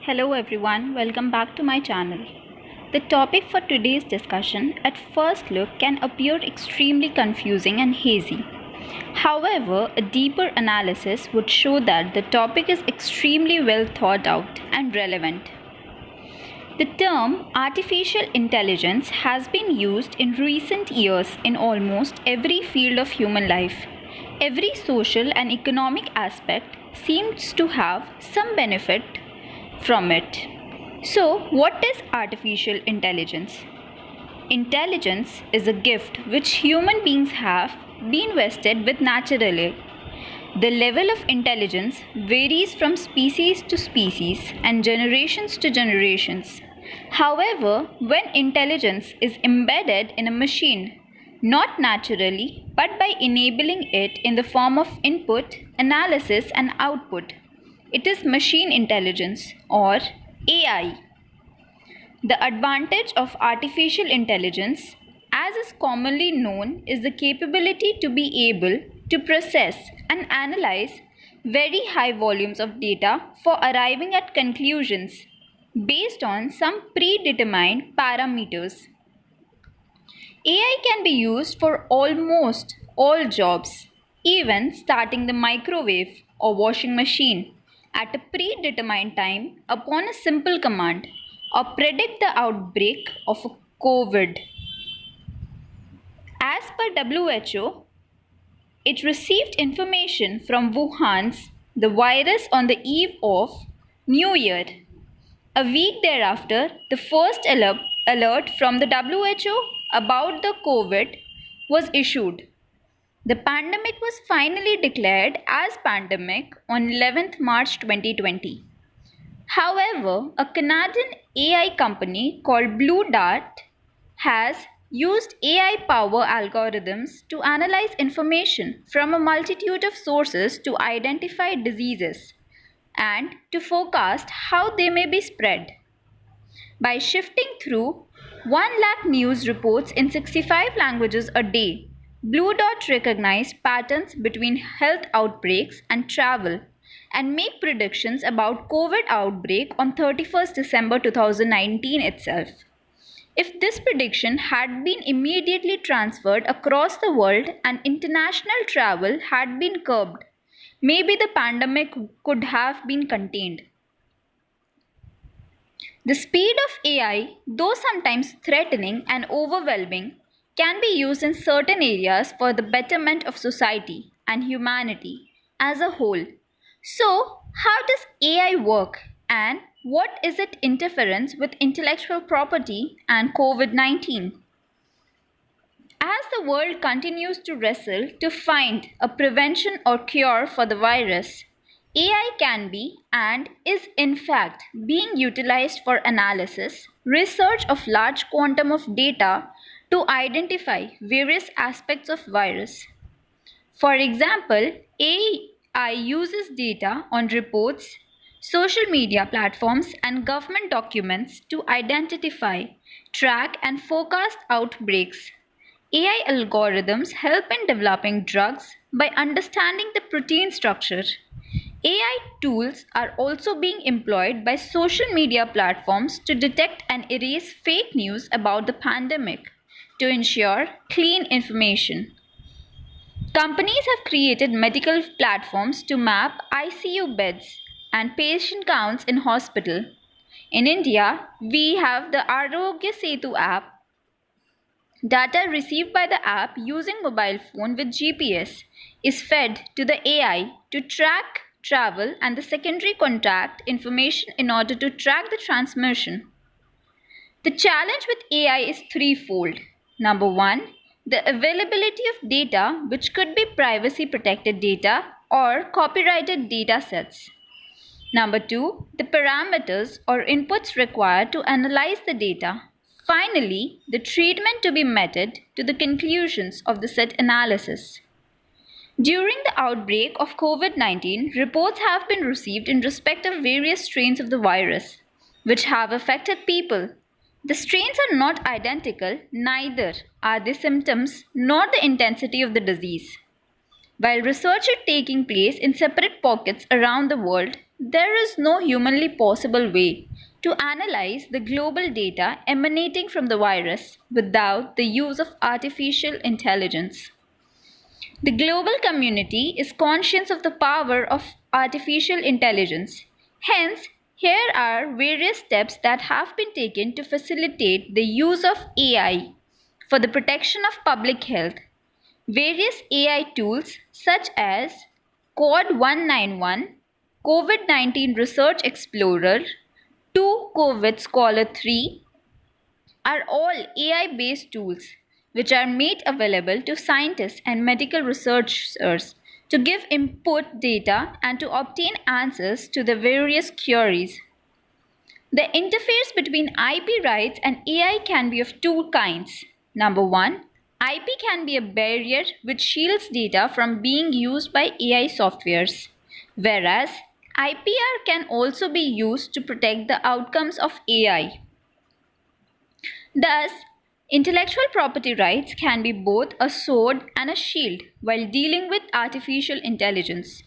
Hello everyone, welcome back to my channel. The topic for today's discussion at first look can appear extremely confusing and hazy. However, a deeper analysis would show that the topic is extremely well thought out and relevant. The term artificial intelligence has been used in recent years in almost every field of human life. Every social and economic aspect seems to have some benefit from it. So, what is artificial intelligence? Intelligence is a gift which human beings have been vested with naturally. The level of intelligence varies from species to species and generations to generations. However, when intelligence is embedded in a machine, not naturally but by enabling it in the form of input, analysis, and output, it is machine intelligence or AI. The advantage of artificial intelligence, as is commonly known, is the capability to be able to process and analyze very high volumes of data for arriving at conclusions based on some predetermined parameters. AI can be used for almost all jobs, even starting the microwave or washing machine at a predetermined time upon a simple command or predict the outbreak of a COVID. As per WHO, it received information from Wuhan's the virus on the eve of New Year. A week thereafter, the first alert from the WHO about the COVID was issued. The pandemic was finally declared as pandemic on 11th March 2020. However, a Canadian AI company called Blue Dart has used AI power algorithms to analyze information from a multitude of sources to identify diseases and to forecast how they may be spread. By shifting through 1 lakh news reports in 65 languages a day, Blue Dot recognize patterns between health outbreaks and travel and make predictions about COVID outbreak on 31st December 2019 itself. If this prediction had been immediately transferred across the world and international travel had been curbed, maybe the pandemic could have been contained. The speed of AI, though sometimes threatening and overwhelming, can be used in certain areas for the betterment of society and humanity as a whole. So, how does AI work and what is its interference with intellectual property and COVID 19? As the world continues to wrestle to find a prevention or cure for the virus, AI can be and is in fact being utilized for analysis, research of large quantum of data to identify various aspects of virus. For example, AI uses data on reports, social media platforms, and government documents to identify, track, and forecast outbreaks. AI algorithms help in developing drugs by understanding the protein structure. AI tools are also being employed by social media platforms to detect and erase fake news about the pandemic to ensure clean information. Companies have created medical platforms to map ICU beds and patient counts in hospital. In India, we have the Arogya Setu app. Data received by the app using mobile phone with GPS is fed to the AI to track travel and the secondary contact information in order to track the transmission. The challenge with AI is threefold. Number one, the availability of data, which could be privacy protected data or copyrighted data sets. Number two, the parameters or inputs required to analyze the data. Finally, the treatment to be meted to the conclusions of the set analysis. During the outbreak of COVID 19, reports have been received in respect of various strains of the virus, which have affected people. The strains are not identical, neither are the symptoms nor the intensity of the disease. While research is taking place in separate pockets around the world, There is no humanly possible way to analyze the global data emanating from the virus without the use of artificial intelligence. The global community is conscious of the power of artificial intelligence. Hence, here are various steps that have been taken to facilitate the use of AI for the protection of public health. Various AI tools such as Code 191, COVID 19 Research Explorer, 2 COVID Scholar 3, are all AI based tools which are made available to scientists and medical researchers to give input data and to obtain answers to the various queries. The interface between IP rights and AI can be of two kinds. Number one, IP can be a barrier which shields data from being used by AI softwares, whereas IPR can also be used to protect the outcomes of AI. Thus, intellectual property rights can be both a sword and a shield while dealing with artificial intelligence.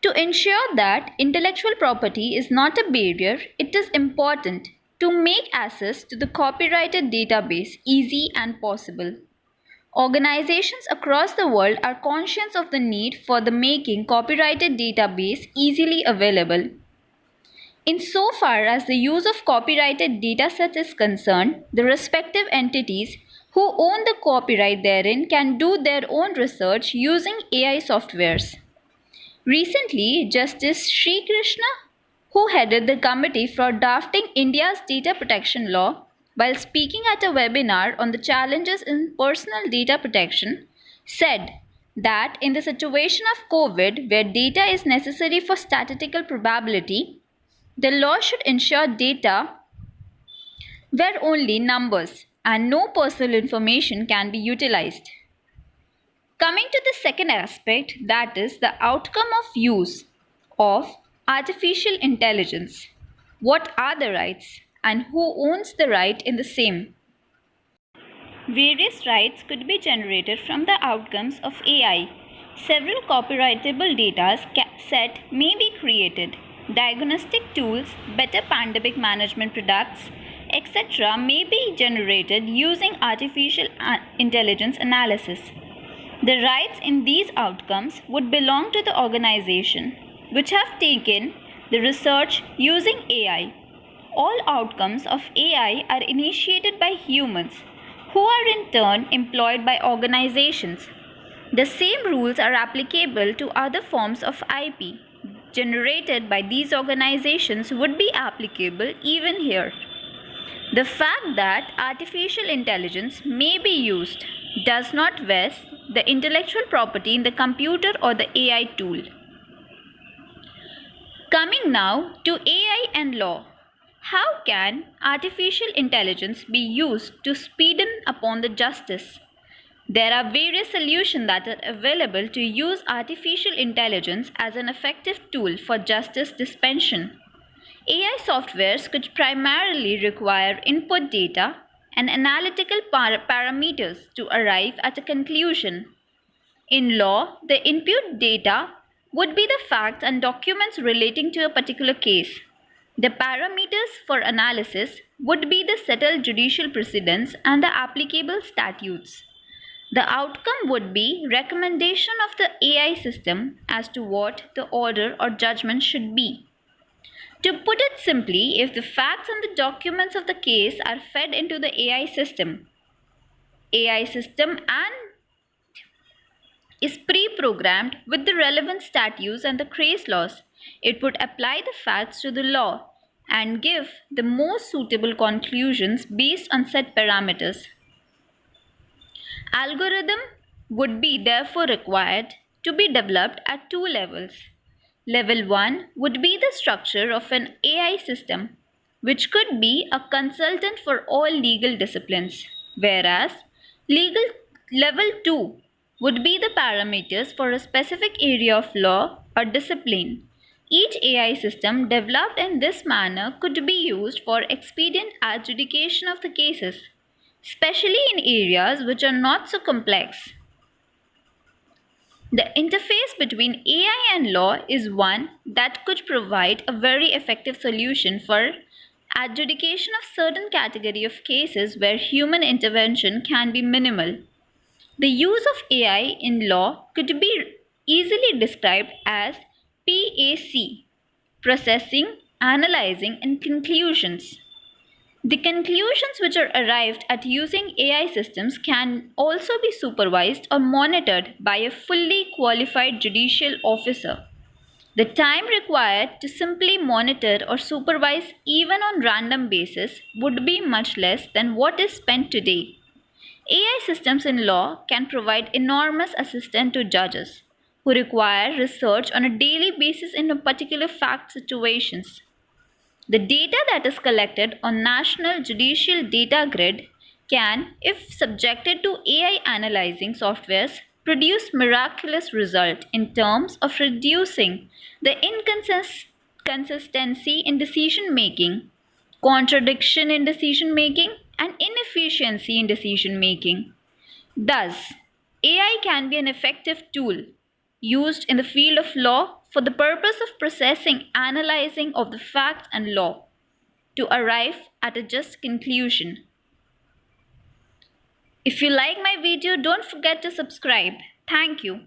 To ensure that intellectual property is not a barrier, it is important to make access to the copyrighted database easy and possible. Organizations across the world are conscious of the need for the making copyrighted database easily available. Insofar as the use of copyrighted datasets is concerned, the respective entities who own the copyright therein can do their own research using AI softwares. Recently, Justice Sri Krishna, who headed the committee for drafting India's data protection law, while speaking at a webinar on the challenges in personal data protection, said that in the situation of COVID, where data is necessary for statistical probability, the law should ensure data where only numbers and no personal information can be utilized. Coming to the second aspect, that is the outcome of use of artificial intelligence. What are the rights and who owns the right in the same? Various rights could be generated from the outcomes of AI. Several copyrightable data set may be created. Diagnostic tools, better pandemic management products, etc. may be generated using artificial intelligence analysis. The rights in these outcomes would belong to the organization which have taken the research using AI. All outcomes of AI are initiated by humans who are in turn employed by organizations. The same rules are applicable to other forms of IP generated by these organizations would be applicable even here. The fact that artificial intelligence may be used does not vest the intellectual property in the computer or the AI tool. Coming now to AI and law. How can artificial intelligence be used to speeden upon the justice? There are various solutions that are available to use artificial intelligence as an effective tool for justice dispensation. AI softwares could primarily require input data and analytical parameters to arrive at a conclusion. In law, the input data would be the facts and documents relating to a particular case. The parameters for analysis would be the settled judicial precedents and the applicable statutes. The outcome would be recommendation of the AI system as to what the order or judgment should be. To put it simply, if the facts and the documents of the case are fed into the AI system and is pre-programmed with the relevant statutes and the case laws, it would apply the facts to the law and give the most suitable conclusions based on set parameters. Algorithm would be therefore required to be developed at two levels. Level 1 would be the structure of an AI system, which could be a consultant for all legal disciplines, whereas legal level 2 would be the parameters for a specific area of law or discipline. Each AI system developed in this manner could be used for expedient adjudication of the cases, especially in areas which are not so complex. The interface between AI and law is one that could provide a very effective solution for adjudication of certain category of cases where human intervention can be minimal. The use of AI in law could be easily described as PAC, processing, analyzing, and conclusions. The conclusions which are arrived at using AI systems can also be supervised or monitored by a fully qualified judicial officer. The time required to simply monitor or supervise even on random basis would be much less than what is spent today. AI systems in law can provide enormous assistance to judges who require research on a daily basis in a particular fact situations. The data that is collected on National Judicial Data Grid can, if subjected to AI analyzing softwares, produce miraculous results in terms of reducing the inconsistency in decision making, contradiction in decision making, and inefficiency in decision making. Thus, AI can be an effective tool used in the field of law for the purpose of processing, analyzing of the facts and law to arrive at a just conclusion. If you like my video, don't forget to subscribe. Thank you.